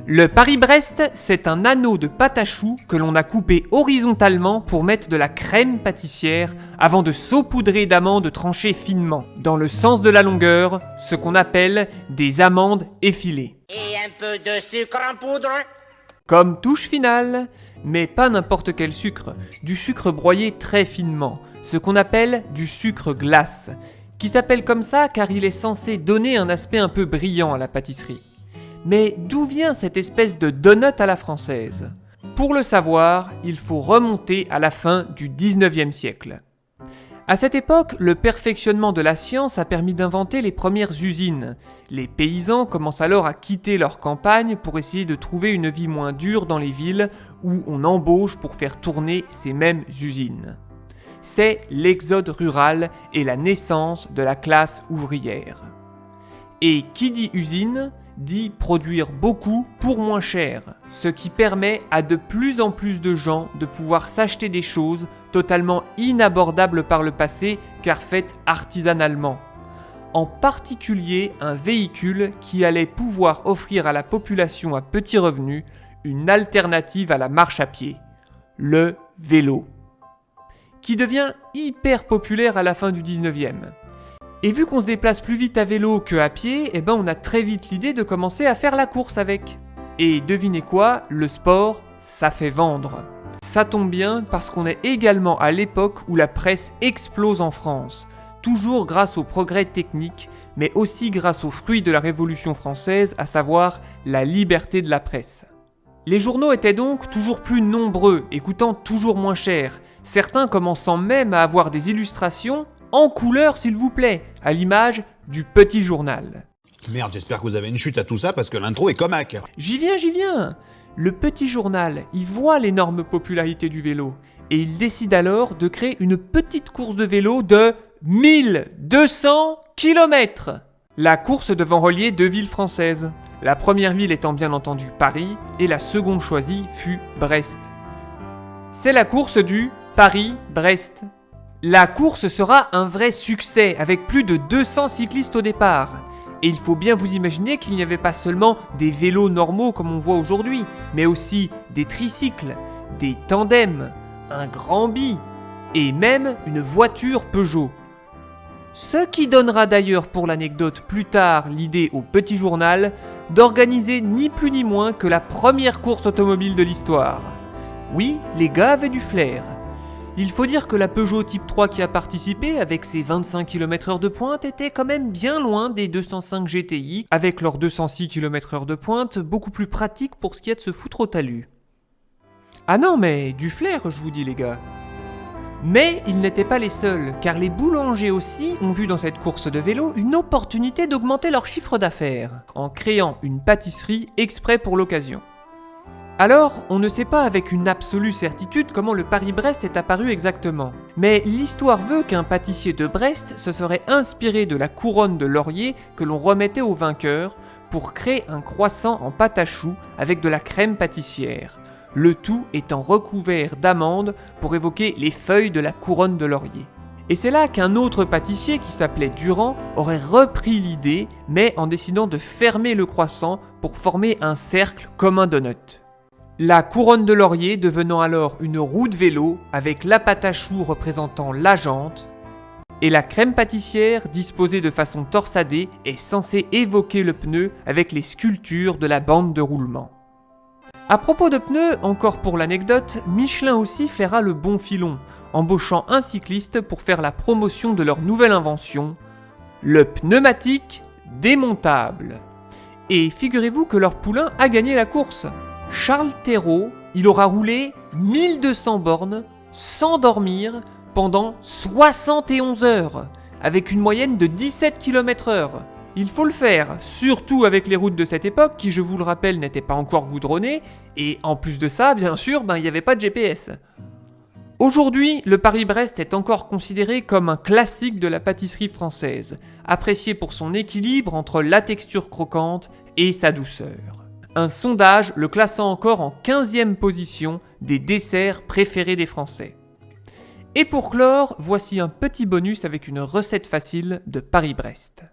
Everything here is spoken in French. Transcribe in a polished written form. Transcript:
Le Paris-Brest, c'est un anneau de pâte à choux que l'on a coupé horizontalement pour mettre de la crème pâtissière avant de saupoudrer d'amandes tranchées finement, dans le sens de la longueur, ce qu'on appelle des amandes effilées. Et un peu de sucre en poudre. Comme touche finale, mais pas n'importe quel sucre, du sucre broyé très finement, ce qu'on appelle du sucre glace, qui s'appelle comme ça car il est censé donner un aspect un peu brillant à la pâtisserie. Mais d'où vient cette espèce de donut à la française ? Pour le savoir, il faut remonter à la fin du 19e siècle. À cette époque, le perfectionnement de la science a permis d'inventer les premières usines. Les paysans commencent alors à quitter leur campagne pour essayer de trouver une vie moins dure dans les villes où on embauche pour faire tourner ces mêmes usines. C'est l'exode rural et la naissance de la classe ouvrière. Et qui dit usine dit produire beaucoup pour moins cher, ce qui permet à de plus en plus de gens de pouvoir s'acheter des choses totalement inabordables par le passé car faites artisanalement. En particulier un véhicule qui allait pouvoir offrir à la population à petit revenu une alternative à la marche à pied, le vélo, qui devient hyper populaire à la fin du 19e. Et vu qu'on se déplace plus vite à vélo qu'à pied, on a très vite l'idée de commencer à faire la course avec. Et devinez quoi, le sport, ça fait vendre. Ça tombe bien parce qu'on est également à l'époque où la presse explose en France, toujours grâce aux progrès techniques, mais aussi grâce aux fruits de la Révolution française, à savoir la liberté de la presse. Les journaux étaient donc toujours plus nombreux et coûtant toujours moins cher, certains commençant même à avoir des illustrations en couleur s'il vous plaît, à l'image du Petit Journal. Merde, j'espère que vous avez une chute à tout ça parce que l'intro est comaque. J'y viens. Le Petit Journal, il voit l'énorme popularité du vélo et il décide alors de créer une petite course de vélo de 1200 km. La course devant relier deux villes françaises. La première ville étant bien entendu Paris et la seconde choisie fut Brest. C'est la course du Paris-Brest. La course sera un vrai succès avec plus de 200 cyclistes au départ. Et il faut bien vous imaginer qu'il n'y avait pas seulement des vélos normaux comme on voit aujourd'hui, mais aussi des tricycles, des tandems, un grand bi et même une voiture Peugeot. Ce qui donnera d'ailleurs pour l'anecdote plus tard l'idée au Petit Journal d'organiser ni plus ni moins que la première course automobile de l'histoire. Oui, les gars avaient du flair. Il faut dire que la Peugeot Type 3 qui a participé avec ses 25 km/h de pointe était quand même bien loin des 205 GTI avec leurs 206 km/h de pointe, beaucoup plus pratique pour ce qui est de se foutre au talus. Ah non mais du flair je vous dis les gars. Mais ils n'étaient pas les seuls, car les boulangers aussi ont vu dans cette course de vélo une opportunité d'augmenter leur chiffre d'affaires, en créant une pâtisserie exprès pour l'occasion. Alors, on ne sait pas avec une absolue certitude comment le Paris-Brest est apparu exactement. Mais l'histoire veut qu'un pâtissier de Brest se serait inspiré de la couronne de laurier que l'on remettait aux vainqueurs pour créer un croissant en pâte à choux avec de la crème pâtissière, le tout étant recouvert d'amandes pour évoquer les feuilles de la couronne de laurier. Et c'est là qu'un autre pâtissier qui s'appelait Durand aurait repris l'idée, mais en décidant de fermer le croissant pour former un cercle comme un donut. La couronne de laurier devenant alors une roue de vélo avec la pâte à choux représentant la jante, et la crème pâtissière disposée de façon torsadée est censée évoquer le pneu avec les sculptures de la bande de roulement. À propos de pneus, encore pour l'anecdote, Michelin aussi flaira le bon filon, embauchant un cycliste pour faire la promotion de leur nouvelle invention, le pneumatique démontable. Et figurez-vous que leur poulain a gagné la course. Charles Thérault, il aura roulé 1200 bornes sans dormir pendant 71 heures, avec une moyenne de 17 km/h. Il faut le faire, surtout avec les routes de cette époque qui, je vous le rappelle, n'étaient pas encore goudronnées, et en plus de ça, bien sûr, il n'y avait pas de GPS. Aujourd'hui, le Paris-Brest est encore considéré comme un classique de la pâtisserie française, apprécié pour son équilibre entre la texture croquante et sa douceur. Un sondage le classant encore en 15e position des desserts préférés des Français. Et pour clore, voici un petit bonus avec une recette facile de Paris-Brest.